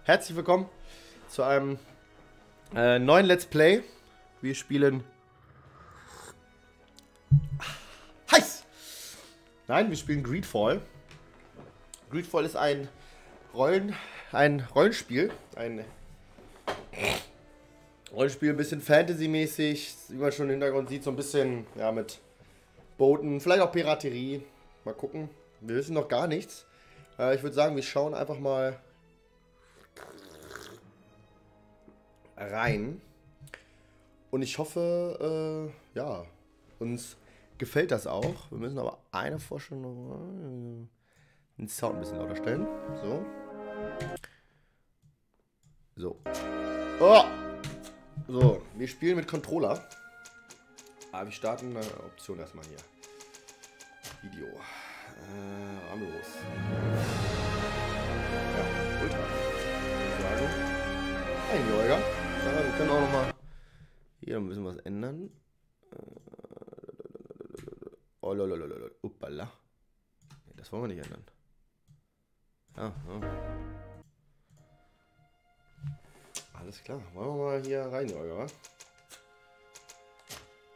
Herzlich willkommen zu einem neuen Let's Play. Wir spielen heiß! Nein, wir spielen GreedFall. GreedFall ist ein Rollenspiel. Ein Rollenspiel, ein bisschen Fantasy-mäßig, wie man schon im Hintergrund sieht, so ein bisschen ja, mit Booten, vielleicht auch Piraterie. Mal gucken. Wir wissen noch gar nichts. Ich würde sagen, wir schauen einfach mal rein. Und ich hoffe, ja, uns gefällt das auch. Wir müssen aber eine Vorstellung, den Sound ein bisschen lauter stellen. So. So. Oh! So, wir spielen mit Controller. Aber wir starten eine Option erstmal hier. Video. Los. Ja, Ultra. Sagen. Einjähriger. Ja, wir können auch nochmal hier ein bisschen was ändern. Oh, lolololol. Uppala. Nee, das wollen wir nicht ändern. Ja, ja. Alles klar. Wollen wir mal hier rein, oder?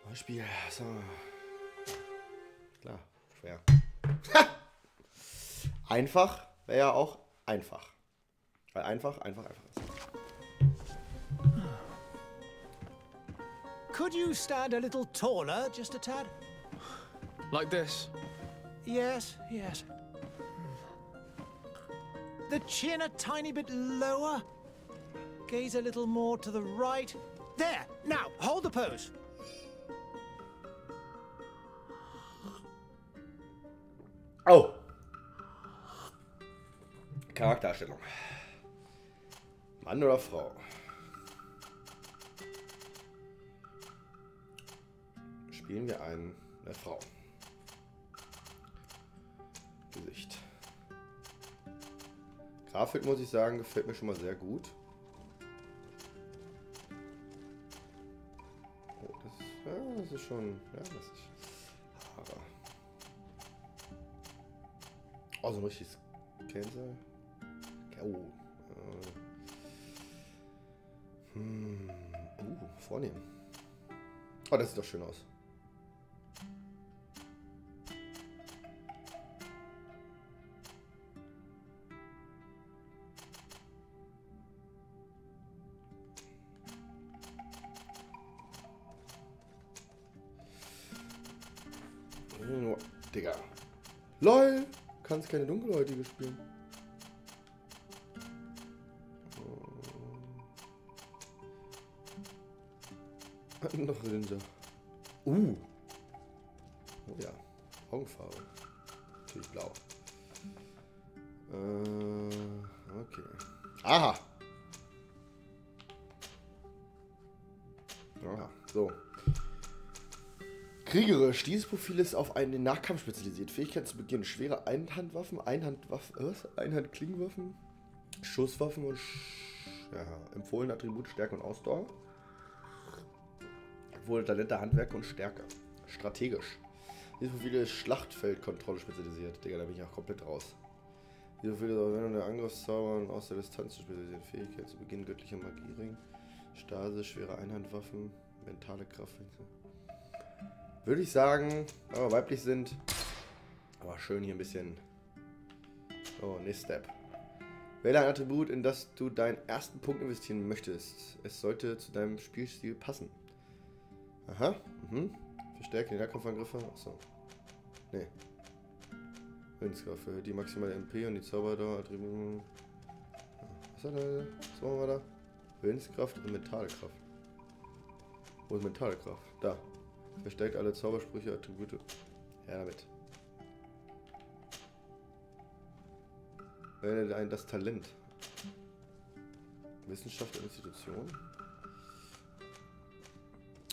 Beispiel. So. Klar. Schwer. Einfach wäre ja auch einfach. Weil einfach ist. Could you stand a little taller, just a tad? Like this? Yes, yes. The chin a tiny bit lower. Gaze a little more to the right. There! Now, hold the pose. Oh! Charakterstellung. Mann oder Frau? Spielen wir eine Frau. Gesicht. Grafik, muss ich sagen, gefällt mir schon mal sehr gut. Oh, das ist schon... Ja, das ist... Haare. Oh, so ein richtiges Cancel. Oh. Vornehm. Oh, das sieht doch schön aus. Oh, Digga. LOL! Kannst keine Dunkelhäutige spielen. Noch Linse. Oh ja. Augenfarbe. Natürlich blau. Okay. Aha. Aha. So. Kriegerisch. Dieses Profil ist auf einen Nahkampf spezialisiert. Fähigkeit zu Beginn. Schwere Einhandwaffen, Einhandklingenwaffen, Schusswaffen und empfohlene Attribut Stärke und Ausdauer. Wohl Talente, Handwerk und Stärke. Strategisch. Dieses Profil ist Schlachtfeldkontrolle spezialisiert. Digga, da bin ich auch komplett raus. Dieses Profil ist auf Verwendung der Angriffszauber aus der Distanz spezialisiert. Fähigkeit zu Beginn göttlicher Magiering. Stase, schwere Einhandwaffen, mentale Kraft. Würde ich sagen, wenn wir weiblich sind, aber schön hier ein bisschen. Oh, nächster Step. Wähle ein Attribut, in das du deinen ersten Punkt investieren möchtest. Es sollte zu deinem Spielstil passen. Aha, Verstärke die Nahkampfangriffe. Achso. Nee. Willenskraft für die maximale MP und die Zauberdauer. Was hat er? Was machen wir da? Willenskraft und mentale Kraft. Wo ist mentale Kraft? Da. Verstärkt alle Zaubersprüche, Attribute. Ja, damit. Wähle das Talent. Wissenschaft und Institution.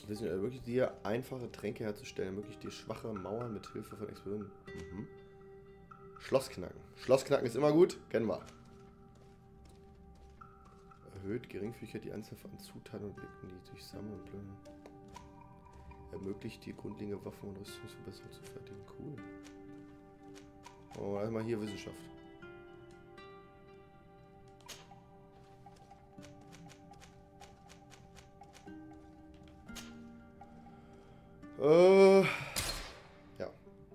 Wissen wir wirklich dir einfache Tränke herzustellen, ermöglicht dir schwache Mauern mit Hilfe von Explosionen. Schlossknacken. Schlossknacken ist immer gut, kennen wir. Erhöht geringfügig die Anzahl von Zutaten und Blicken, die durch Sammeln und Plündern. Ermöglicht dir grundlegende Waffen und Rüstungsverbesserungen zu fertigen. Cool. Oh, einmal hier Wissenschaft. Ja.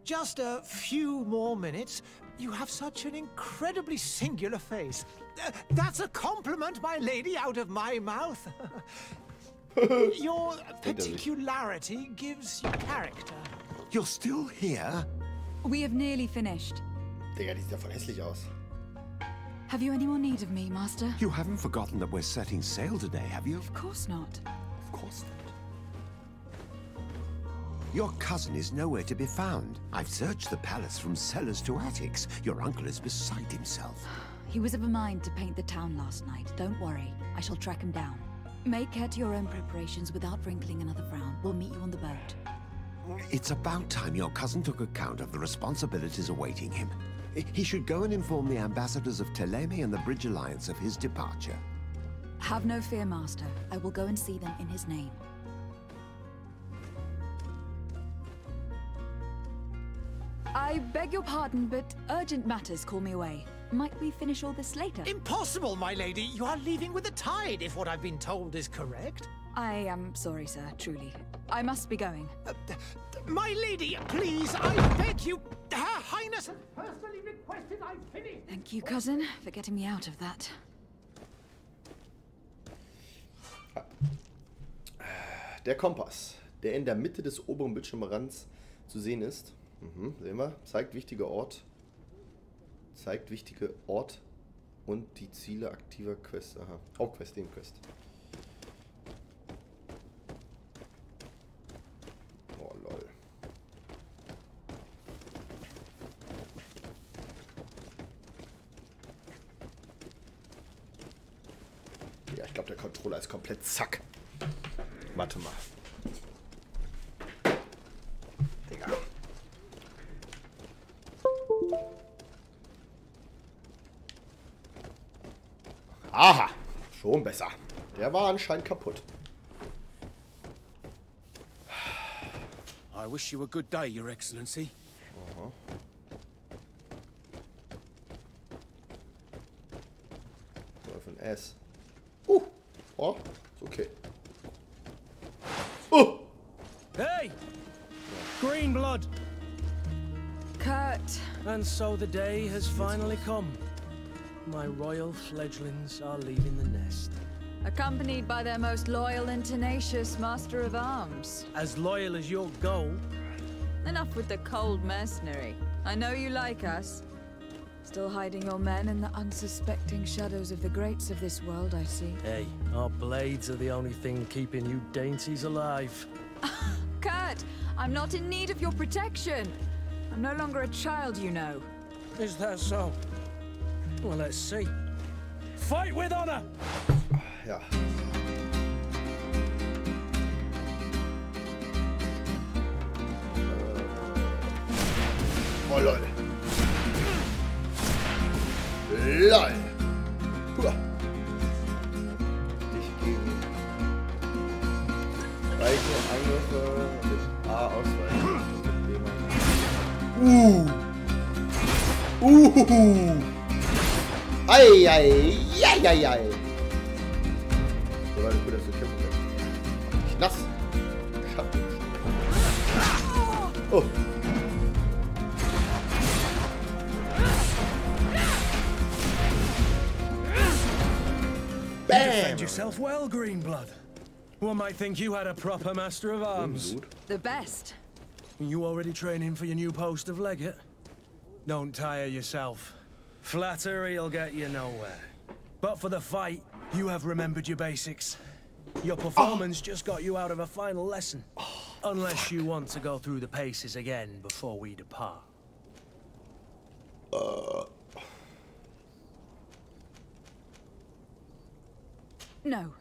Just a few more minutes. You have such an incredibly singular face. That's a compliment, my lady, out of my mouth. Your particularity gives you character. You're still here? We have nearly finished. Digga, die sieht ja voll hässlich aus. Have you any more need of me, Master? You haven't forgotten that we're setting sail today, have you? Of course not. Of course not. Your cousin is nowhere to be found. I've searched the palace from cellars to attics. Your uncle is beside himself. He was of a mind to paint the town last night. Don't worry. I shall track him down. Make care to your own preparations without wrinkling another frown. We'll meet you on the boat. It's about time your cousin took account of the responsibilities awaiting him. He should go and inform the ambassadors of Teleme and the Bridge Alliance of his departure. Have no fear, Master. I will go and see them in his name. I beg your pardon, but urgent matters call me away. Might we finish all this later? Impossible, my lady. You are leaving with the tide, if what I've been told is correct. I am sorry, sir, truly. I must be going. My lady, please, I beg you. Her Highness has personally requested I finish. Thank you, cousin, for getting me out of that. Der Kompass, der in der Mitte des oberen Bildschirmrands zu sehen ist. Sehen wir. Zeigt wichtige Ort und die Ziele aktiver Quests. Aha. Hauptquest, Nebenquest. Oh lol. Ja, ich glaube der Controller ist komplett zack. Warte mal. Digga. Aha, schon besser. Der war anscheinend kaputt. I wish you a good day, Your Excellency. Aha. Was für ein S. Oh, ist okay. Hey! Green blood! Kurt! And so the day has finally come. My royal fledglings are leaving the nest. Accompanied by their most loyal and tenacious master of arms. As loyal as your gold. Enough with the cold mercenary. I know you like us. Still hiding your men in the unsuspecting shadows of the greats of this world, I see. Hey, our blades are the only thing keeping you dainties alive. Kurt, I'm not in need of your protection. I'm no longer a child, you know. Is that so? Well, let's see. Fight with honor! Ja. Oh lol. LOL. Puh. Ich gegen reiche Angriffe mit A ausweichen. Ei, ei, ei, ei, ei. So war das gut, dass du kämpfen kannst. Nicht nass. Schatten. Oh. You defend yourself well, Greenblood. One might think you had a proper master of arms. The best. You already training for your new post of legate? Don't tire yourself. Flattery'll get you nowhere. But for the fight, you have remembered your basics. Your performance just got you out of a final lesson. Unless you want to go through the paces again before we depart. No.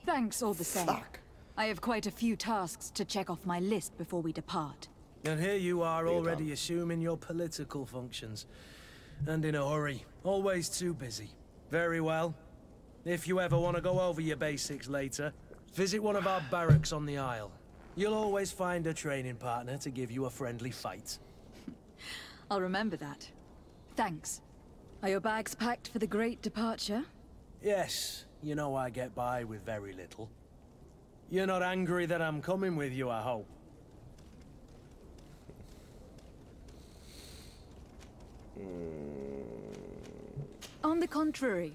Thanks all the same. Fuck. I have quite a few tasks to check off my list before we depart. And here you are already assuming your political functions. And in a hurry. Always too busy. Very well. If you ever want to go over your basics later, visit one of our barracks on the Isle. You'll always find a training partner to give you a friendly fight. I'll remember that. Thanks. Are your bags packed for the great departure? Yes, you know I get by with very little. You're not angry that I'm coming with you, I hope. On the contrary,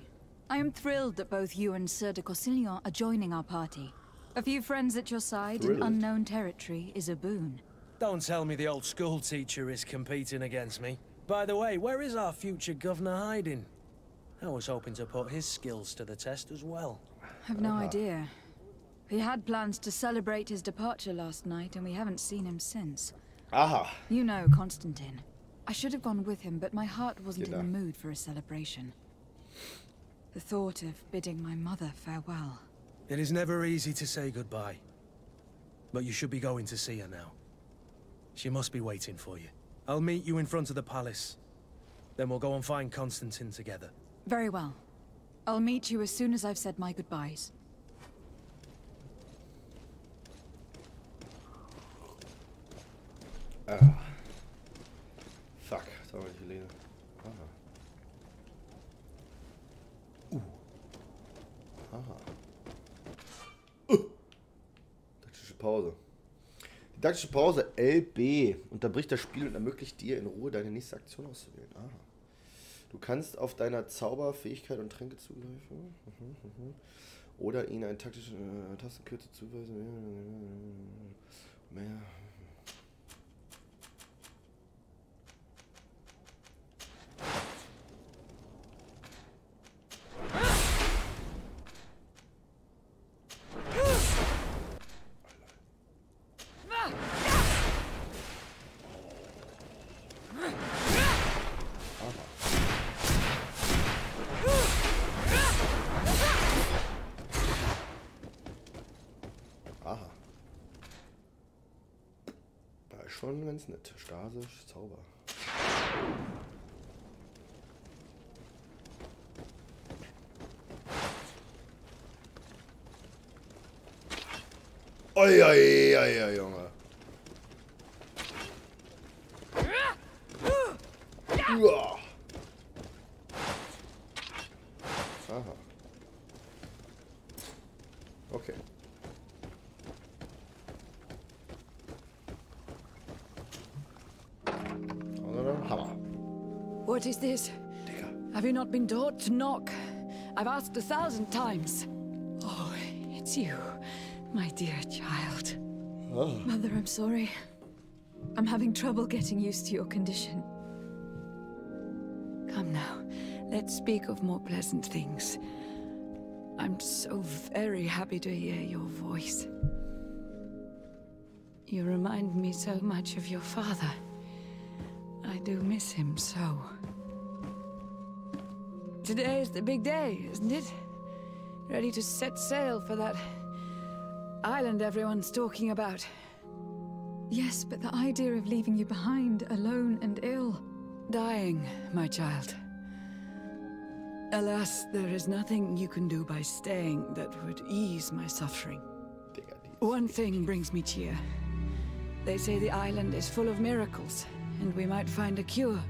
I am thrilled that both you and Sir de Corsillon are joining our party. A few friends at your side in unknown territory is a boon. Don't tell me the old school teacher is competing against me. By the way, where is our future governor hiding? I was hoping to put his skills to the test as well. I've no idea. He had plans to celebrate his departure last night, and we haven't seen him since. Aha. You know Constantine. I should have gone with him, but my heart wasn't in the mood for a celebration. The thought of bidding my mother farewell. It is never easy to say goodbye. But you should be going to see her now. She must be waiting for you. I'll meet you in front of the palace. Then we'll go and find Constantine together. Very well. I'll meet you as soon as I've said my goodbyes. Ah. Fuck, da war ich gelesen. Aha. Aha. Taktische Pause. Die taktische Pause LB unterbricht das Spiel und ermöglicht dir in Ruhe deine nächste Aktion auszuwählen. Aha. Du kannst auf deiner Zauberfähigkeit und Tränke zugreifen. Oder ihnen eine taktische Tastenkürze zuweisen. Mehr. Aha. Da ist schon ganz nett. Stasisch, Zauber. Oi, oi, oi, oi, Junge. Uah. Aha. Okay. Hammer. What is this? Digga. Have you not been taught to knock? I've asked 1,000 times. Oh, it's you, my dear child. Oh. Mother, I'm sorry. I'm having trouble getting used to your condition. Come now, let's speak of more pleasant things. I'm so very happy to hear your voice. You remind me so much of your father. I do miss him so. Today is the big day, isn't it? Ready to set sail for that island everyone's talking about. Yes, but the idea of leaving you behind, alone and ill. Dying, my child. Alas, there is nothing you can do by staying that would ease my suffering. One thing brings me cheer. They say the island is full of miracles, and we might find a cure.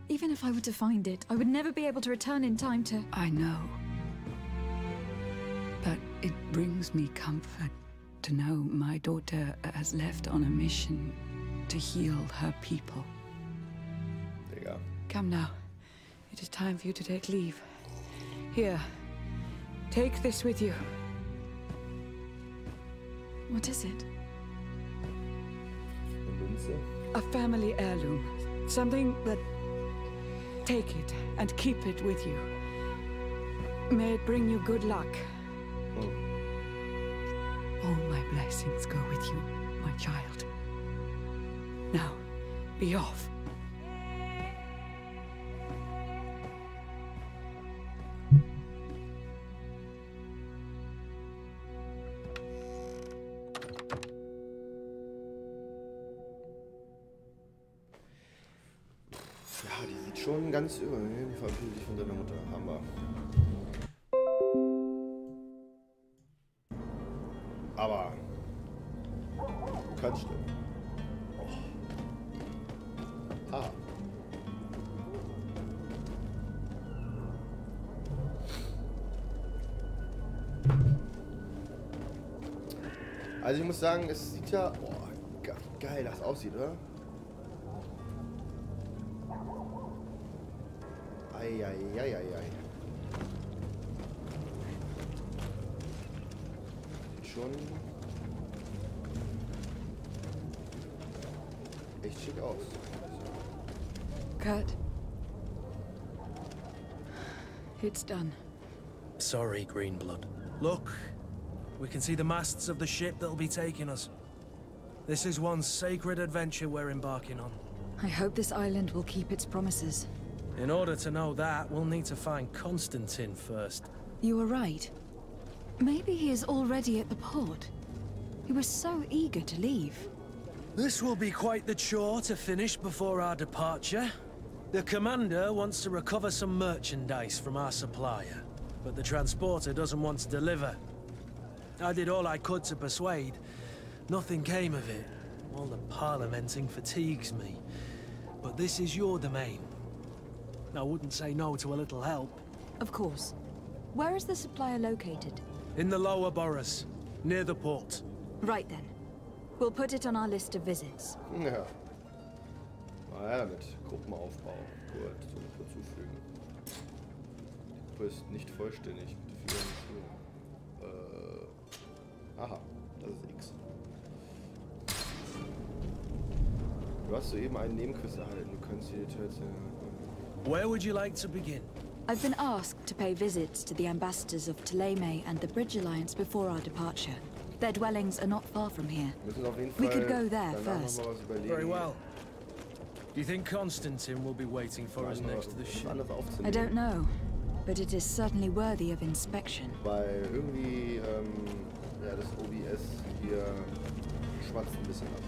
Even if I were to find it, I would never be able to return in time to... I know. But it brings me comfort to know my daughter has left on a mission to heal her people. Digga. Come now. It is time for you to take leave. Here. Take this with you. What is it? A family heirloom. Something that... Take it and keep it with you. May it bring you good luck. All my blessings go with you, my child. Now, be off. Ja, die sieht schon ganz über. Die verabschiedet sich von seiner Mutter. Hammer. Aber du kannst stimmen. Oh. Ah. Also ich muss sagen, es sieht ja... Oh, wie geil das aussieht, oder? Eieiei. Sieht schon echt schick aus. Kurt. It's done. Sorry, Greenblood. Look, we can see the masts of the ship that'll be taking us. This is one sacred adventure we're embarking on. I hope this island will keep its promises. In order to know that, we'll need to find Constantine first. You were right. Maybe he is already at the port. He was so eager to leave. This will be quite the chore to finish before our departure. The commander wants to recover some merchandise from our supplier, but the transporter doesn't want to deliver. I did all I could to persuade. Nothing came of it. All the parliamenting fatigues me. But this is your domain. I wouldn't say no to a little help. Of course. Where is the supplier located? In the lower boroughs, near the port. Right then. We'll put it on our list of visits. Ja. Naja, mit Gruppenaufbau. Gut, so muss man zufügen. Die Gruppe ist nicht vollständig. Bitte viel Führung. Aha, das ist X. Du hast soeben einen Nebenquiz erhalten. Du kannst die Details. Where would you like to begin? I've been asked to pay visits to the ambassadors of Teil and the Bridge Alliance before our departure. Their dwellings are not far from here. We could go there first. Very well. Do you think Constantine will be waiting for us next to the ship? I don't know, but it is certainly worthy of inspection. Weil irgendwie, ja, das OBS hier schwatzt ein bisschen ab.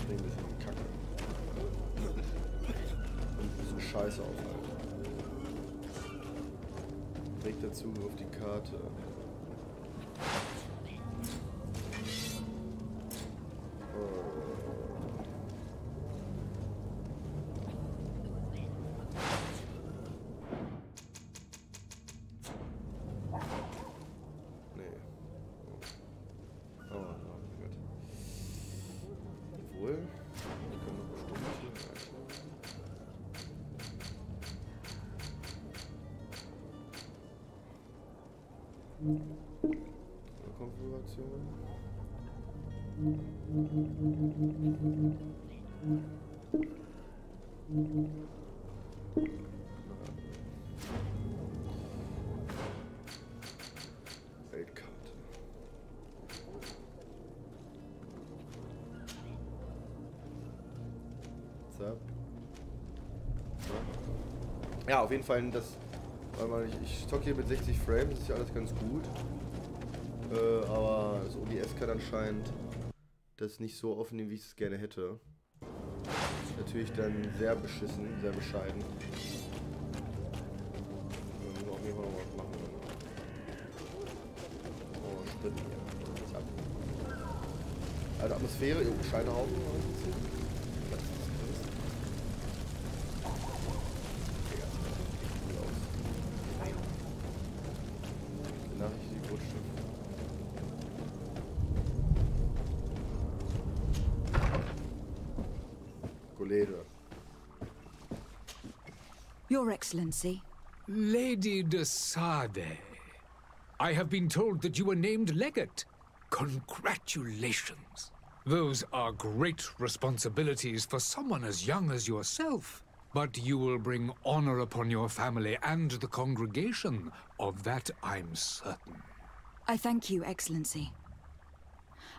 Ein bisschen Kacke. Und ein bisschen Scheiße auf halt. Trägt der Zugriff auf die Karte. Konfiguration. Weltkarte. Zap. Ja, auf jeden Fall das. Weil ich stocke hier mit 60 Frames, das ist ja alles ganz gut. Aber das OBS kann anscheinend das nicht so aufnehmen, wie ich es gerne hätte. Das ist natürlich dann sehr beschissen, sehr bescheiden. Da müssen wir auf jeden Fall noch was machen. Oh, Sprinten hier. Zack. Also Atmosphäre, Scheinehaufen. Was ist das? Nachricht, die Botschaft. Kollege. Your Excellency. Lady de Sade, I have been told that you were named legate. Congratulations. Those are great responsibilities for someone as young as yourself. But you will bring honor upon your family and the congregation. Of that I'm certain. I thank you, Excellency.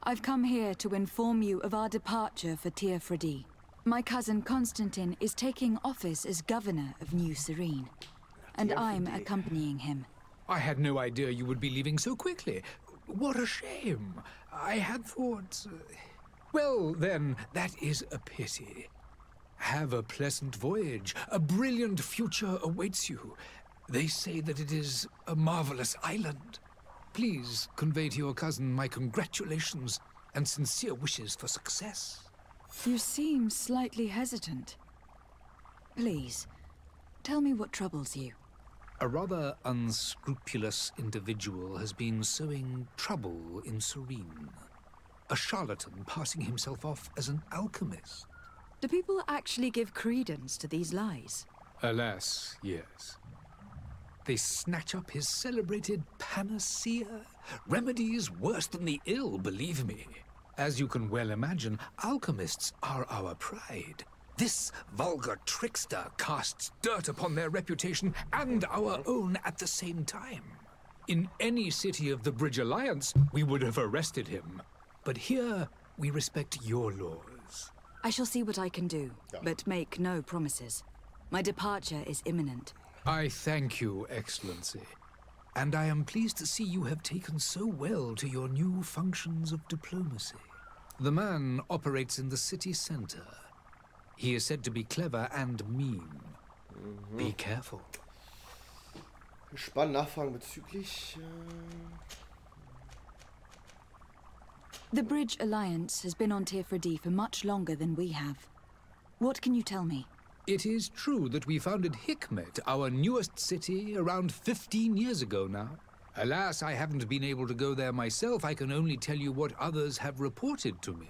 I've come here to inform you of our departure for Teafredi. My cousin Constantine is taking office as governor of New Serene, and I'm accompanying him. I had no idea you would be leaving so quickly. What a shame. I had thought... Well, then, that is a pity. Have a pleasant voyage. A brilliant future awaits you. They say that it is a marvelous island. Please convey to your cousin my congratulations and sincere wishes for success. You seem slightly hesitant. Please, tell me what troubles you. A rather unscrupulous individual has been sowing trouble in Serene. A charlatan passing himself off as an alchemist. Do people actually give credence to these lies? Alas, yes. They snatch up his celebrated panacea. Remedies worse than the ill, believe me. As you can well imagine, alchemists are our pride. This vulgar trickster casts dirt upon their reputation and our own at the same time. In any city of the Bridge Alliance, we would have arrested him. But here, we respect your laws. I shall see what I can do, but make no promises. My departure is imminent. I thank you, Excellency. And I am pleased to see you have taken so well to your new functions of diplomacy. The man operates in the city center. He is said to be clever and mean. Be careful. Spannend Nachfragen bezüglich... The Bridge Alliance has been on Tear for much longer than we have. What can you tell me? It is true that we founded Hikmet, our newest city, around 15 years ago now. Alas, I haven't been able to go there myself. I can only tell you what others have reported to me.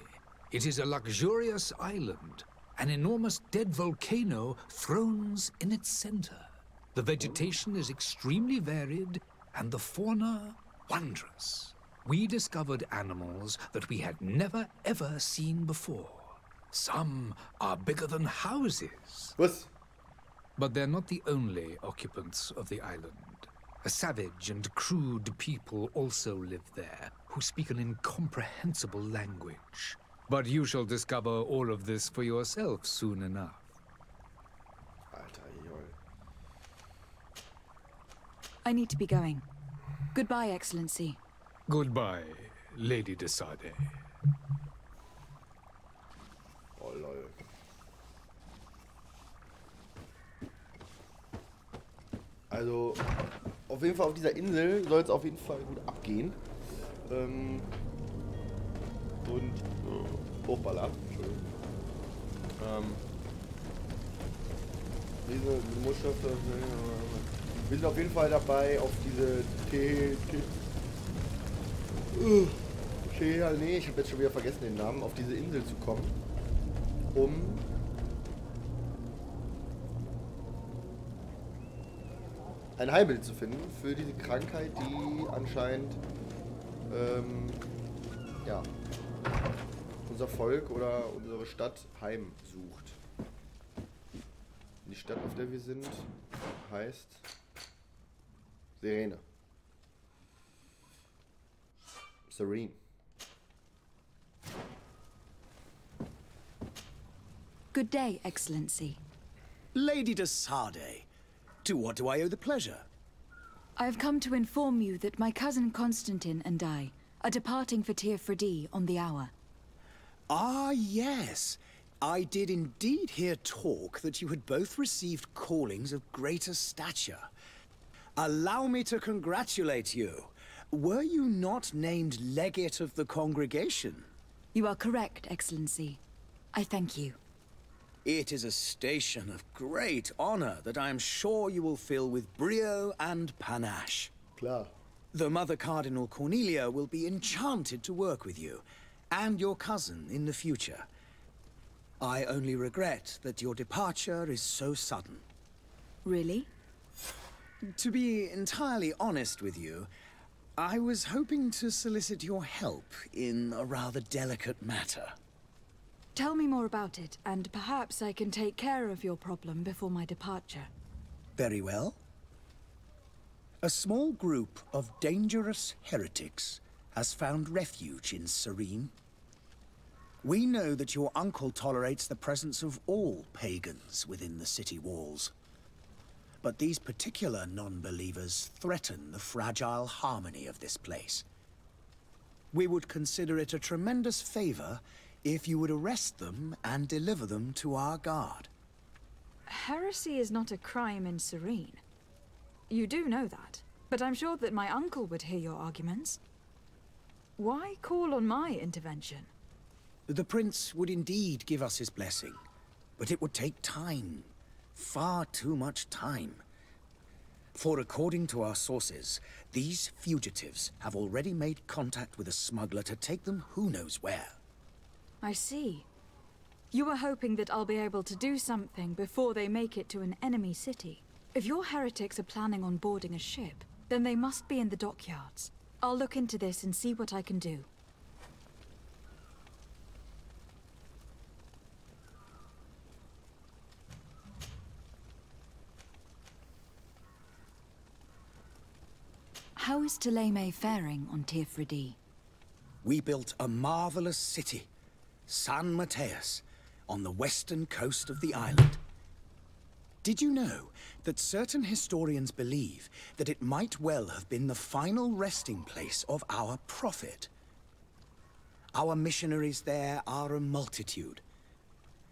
It is a luxurious island. An enormous dead volcano thrones in its center. The vegetation is extremely varied, and the fauna wondrous. We discovered animals that we had never ever seen before. Some are bigger than houses. What? But they're not the only occupants of the island. A savage and crude people also live there, who speak an incomprehensible language. But you shall discover all of this for yourself soon enough. I need to be going. Goodbye, Excellency. Goodbye, Lady de Sade. Oh lol. Also, auf jeden Fall auf dieser Insel soll es auf jeden Fall gut abgehen. Hochballer. Entschuldigung. Diese Muscheln. Wir sind auf jeden Fall dabei, auf diese nee, ich habe jetzt schon wieder vergessen den Namen, auf diese Insel zu kommen, um ein Heilmittel zu finden für diese Krankheit, die anscheinend ja, unser Volk oder unsere Stadt heimsucht. Die Stadt, auf der wir sind, heißt Serene. Serene. Good day, Excellency. Lady de Sade, to what do I owe the pleasure? I have come to inform you that my cousin Constantine and I are departing for Tear on the hour. Ah, yes. I did indeed hear talk that you had both received callings of greater stature. Allow me to congratulate you. Were you not named legate of the congregation? You are correct, Excellency. I thank you. It is a station of great honor that I am sure you will fill with brio and panache. Klar. The Mother Cardinal Cornelia will be enchanted to work with you, and your cousin in the future. I only regret that your departure is so sudden. Really? To be entirely honest with you, I was hoping to solicit your help in a rather delicate matter. Tell me more about it, and perhaps I can take care of your problem before my departure. Very well. A small group of dangerous heretics has found refuge in Serene. We know that your uncle tolerates the presence of all pagans within the city walls. But these particular non-believers threaten the fragile harmony of this place. We would consider it a tremendous favor if you would arrest them and deliver them to our guard. Heresy is not a crime in Serene. You do know that, but I'm sure that my uncle would hear your arguments. Why call on my intervention? The Prince would indeed give us his blessing, but it would take time. Far too much time. For according to our sources, these fugitives have already made contact with a smuggler to take them who knows where. I see. You were hoping that I'll be able to do something before they make it to an enemy city. If your heretics are planning on boarding a ship, then they must be in the dockyards. I'll look into this and see what I can do. How is Thélème faring on Tear? We built a marvelous city, San Mateus, on the western coast of the island. Did you know that certain historians believe that it might well have been the final resting place of our prophet? Our missionaries there are a multitude.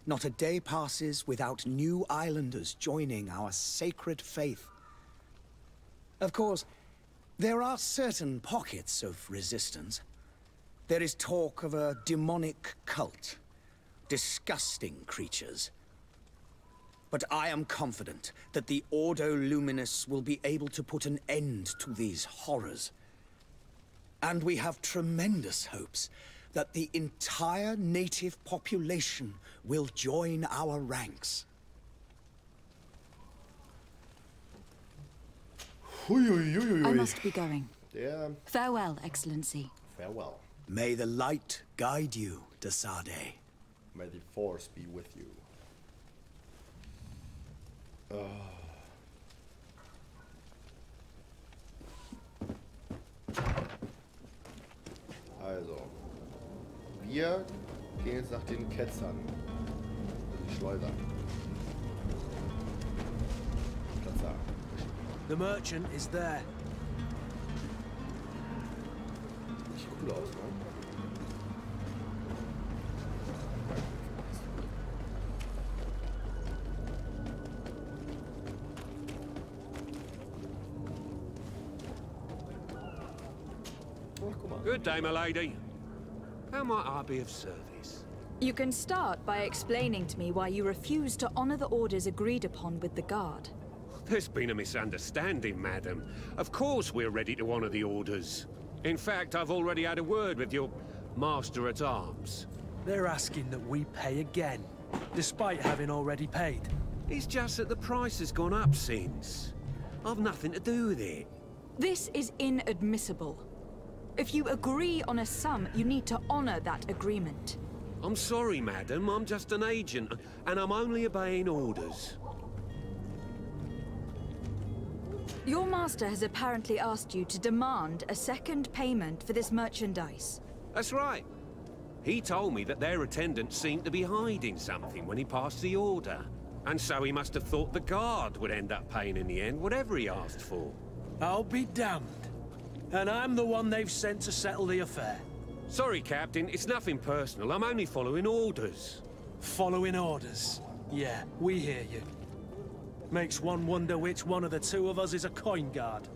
Not a day passes without new islanders joining our sacred faith. Of course, there are certain pockets of resistance. There is talk of a demonic cult. Disgusting creatures. But I am confident that the Ordo Luminous will be able to put an end to these horrors. And we have tremendous hopes that the entire native population will join our ranks. I must be going. Yeah. Farewell, Excellency. Farewell. May the light guide you, de Sade. May the force be with you. Also, wir gehen jetzt nach den Ketzern. Die Schleuder. Platz. The merchant is there. Sieht cool aus, ne? Good day, my lady. How might I be of service? You can start by explaining to me why you refuse to honor the orders agreed upon with the guard. There's been a misunderstanding, madam. Of course we're ready to honor the orders. In fact, I've already had a word with your master-at-arms. They're asking that we pay again, despite having already paid. It's just that the price has gone up since. I've nothing to do with it. This is inadmissible. If you agree on a sum, you need to honor that agreement. I'm sorry, madam. I'm just an agent, and I'm only obeying orders. Your master has apparently asked you to demand a second payment for this merchandise. That's right. He told me that their attendants seemed to be hiding something when he passed the order. And so he must have thought the guard would end up paying in the end, whatever he asked for. I'll be damned. And I'm the one they've sent to settle the affair. Sorry, Captain. It's nothing personal. I'm only following orders. Following orders? Yeah, we hear you. Makes one wonder which one of the two of us is a coin guard.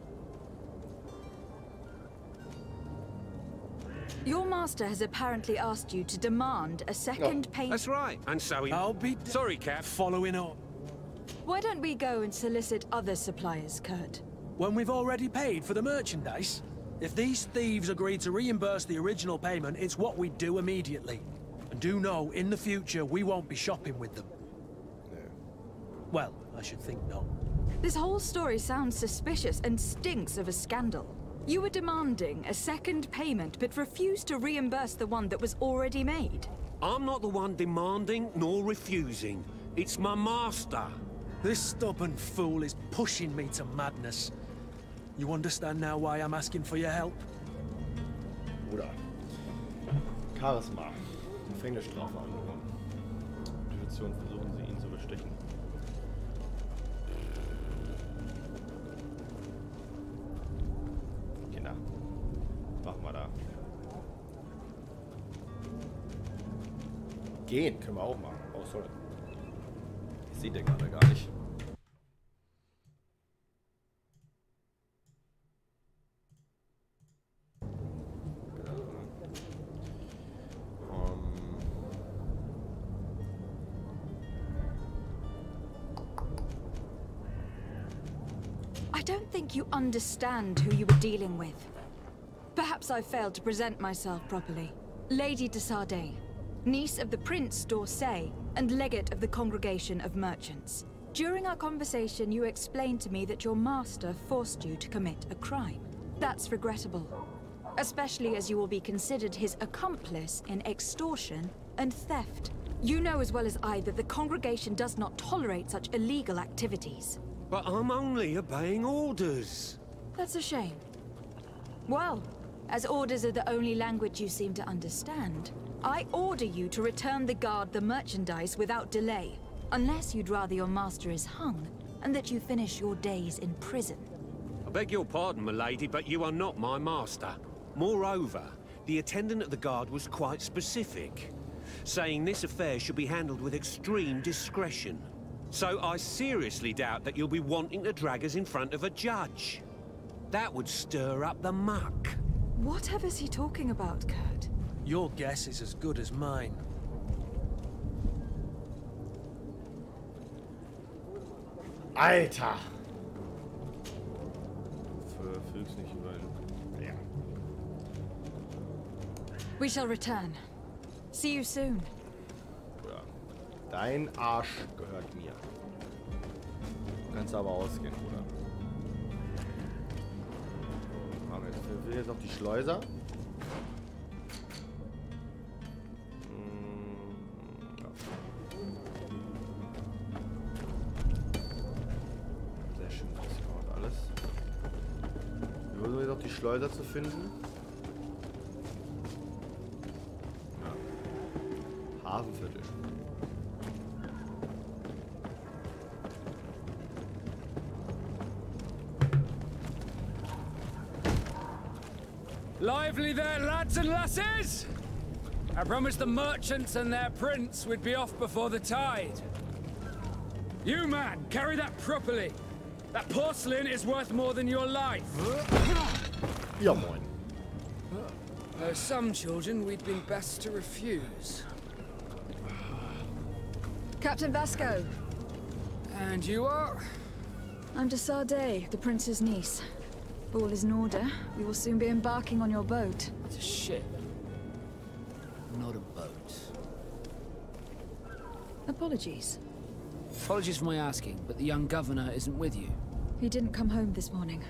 Your master has apparently asked you to demand a second payment. That's right. And so he... I'll be... Sorry, Cap. Following on. Why don't we go and solicit other suppliers, Kurt? When we've already paid for the merchandise? If these thieves agree to reimburse the original payment, it's what we do immediately. And do know, in the future, we won't be shopping with them. No. Well, I should think not. This whole story sounds suspicious and stinks of a scandal. You were demanding a second payment, but refused to reimburse the one that was already made. I'm not the one demanding nor refusing. It's my master. This stubborn fool is pushing me to madness. You understand now why I'm asking for your help? Bruder. Charisma. Gefängnisstrafe androhen. Situation versuchen sie, ihn zu bestechen. Kinder. Machen wir da. Gehen können wir auch machen. Oh, sorry. Ich sehe den gerade gar nicht. I don't think you understand who you were dealing with. Perhaps I failed to present myself properly. Lady de Sade, niece of the Prince d'Orsay, and legate of the Congregation of Merchants. During our conversation, you explained to me that your master forced you to commit a crime. That's regrettable, especially as you will be considered his accomplice in extortion and theft. You know as well as I that the congregation does not tolerate such illegal activities. But I'm only obeying orders. That's a shame. Well, as orders are the only language you seem to understand, I order you to return the guard the merchandise without delay, unless you'd rather your master is hung, and that you finish your days in prison. I beg your pardon, milady, but you are not my master. Moreover, the attendant of the guard was quite specific, saying this affair should be handled with extreme discretion. So I seriously doubt that you'll be wanting to drag us in front of a judge. That would stir up the muck. Whatever is he talking about, Kurt? Your guess is as good as mine. Alter! Verfüg's nicht über... Ja. We shall return. See you soon. Ja. Dein Arsch gehört mir. Du kannst aber ausgehen, Bruder. Ich will jetzt auf die Schleuser. Ja. Sehr schön, das dauert alles. Wir versuchen jetzt auf die Schleuser zu finden. Ja. Hafenviertel. Lively there, lads and lasses! I promised the merchants and their prince we'd be off before the tide. You, man, carry that properly. That porcelain is worth more than your life. Ja, moin. There are some children we'd been best to refuse. Captain Vasco. And you are? I'm de Sade, the prince's niece. All is in order. We will soon be embarking on your boat. It's a ship, not a boat. Apologies. Apologies for my asking, but the young governor isn't with you. He didn't come home this morning.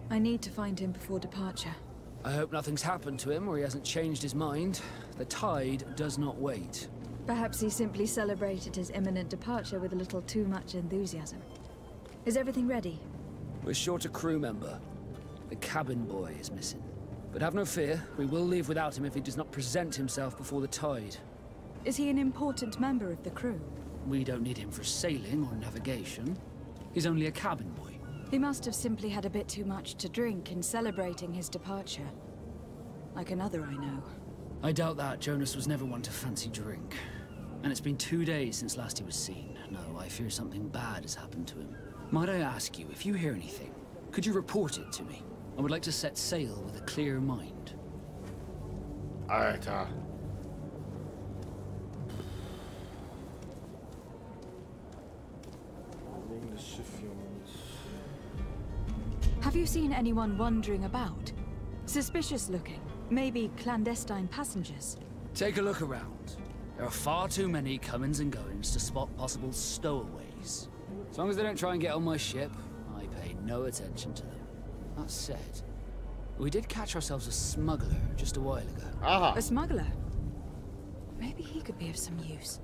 I need to find him before departure. I hope nothing's happened to him or he hasn't changed his mind. The tide does not wait. Perhaps he simply celebrated his imminent departure with a little too much enthusiasm. Is everything ready? We're short a crew member. The cabin boy is missing. But have no fear, we will leave without him if he does not present himself before the tide. Is he an important member of the crew? We don't need him for sailing or navigation. He's only a cabin boy. He must have simply had a bit too much to drink in celebrating his departure. Like another I know. I doubt that. Jonas was never one to fancy drink. And it's been 2 days since last he was seen. No, I fear something bad has happened to him. Might I ask you, if you hear anything, could you report it to me? I would like to set sail with a clear mind. Alter. Have you seen anyone wandering about? Suspicious looking. Maybe clandestine passengers. Take a look around. There are far too many comings and goings to spot possible stowaways. As long as they don't try and get on my ship, I pay no attention to them. That said, we did catch ourselves a smuggler just a while ago. Aha. A smuggler? Maybe he could be of some use.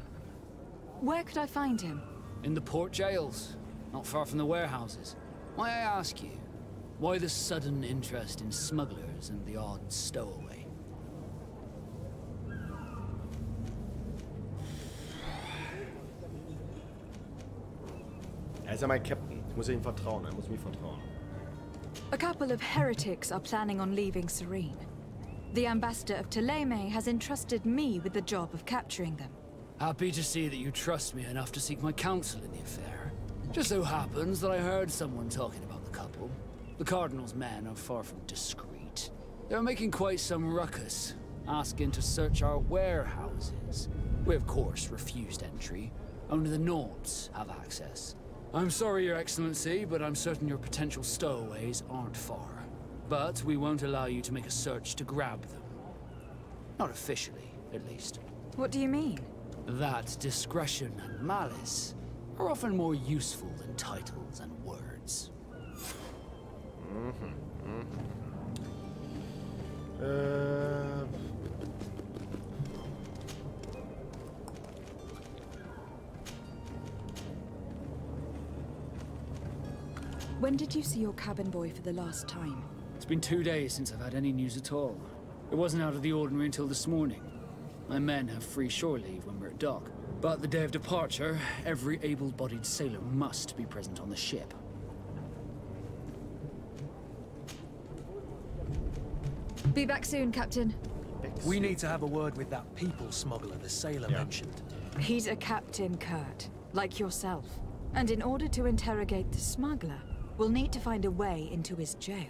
Where could I find him? In the port jails, not far from the warehouses. Might I ask you, why the sudden interest in smugglers and the odd stowaway? Er ist ja mein Captain. Ich muss ihm vertrauen. Er muss mir vertrauen. A couple of heretics are planning on leaving Serene. The ambassador of Thélème has entrusted me with the job of capturing them. Happy to see that you trust me enough to seek my counsel in the affair. Just so happens that I heard someone talking about the couple. The Cardinal's men are far from discreet. They're making quite some ruckus, asking to search our warehouses. We of course refused entry. Only the Nords have access. I'm sorry, Your Excellency, but I'm certain your potential stowaways aren't far. But we won't allow you to make a search to grab them. Not officially, at least. What do you mean? That discretion and malice are often more useful than titles and words. When did you see your cabin boy for the last time? It's been 2 days since I've had any news at all. It wasn't out of the ordinary until this morning. My men have free shore leave when we're at dock. But the day of departure, every able-bodied sailor must be present on the ship. Be back soon, Captain. We need to have a word with that people smuggler the sailor mentioned. He's a captain, Kurt, like yourself. And in order to interrogate the smuggler, we'll need to find a way into his jail.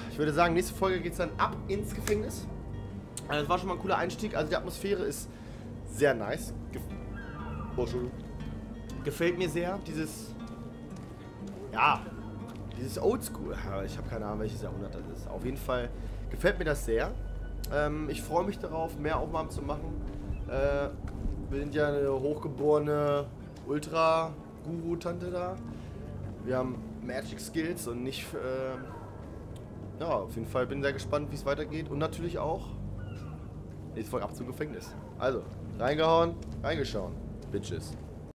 Ich würde sagen, nächste Folge geht es dann ab ins Gefängnis. Das war schon mal ein cooler Einstieg. Also die Atmosphäre ist sehr nice. Gefällt mir sehr. Dieses... Ja... Dieses Oldschool. Ich habe keine Ahnung, welches Jahrhundert das ist. Auf jeden Fall gefällt mir das sehr. Ich freue mich darauf, mehr Aufnahmen zu machen. Wir sind ja eine hochgeborene Ultra-Guru-Tante da. Wir haben Magic Skills und nicht... ja, auf jeden Fall bin ich sehr gespannt, wie es weitergeht. Und natürlich auch nächste Folge ab zum Gefängnis. Also, reingehauen, reingeschaut. Bitches.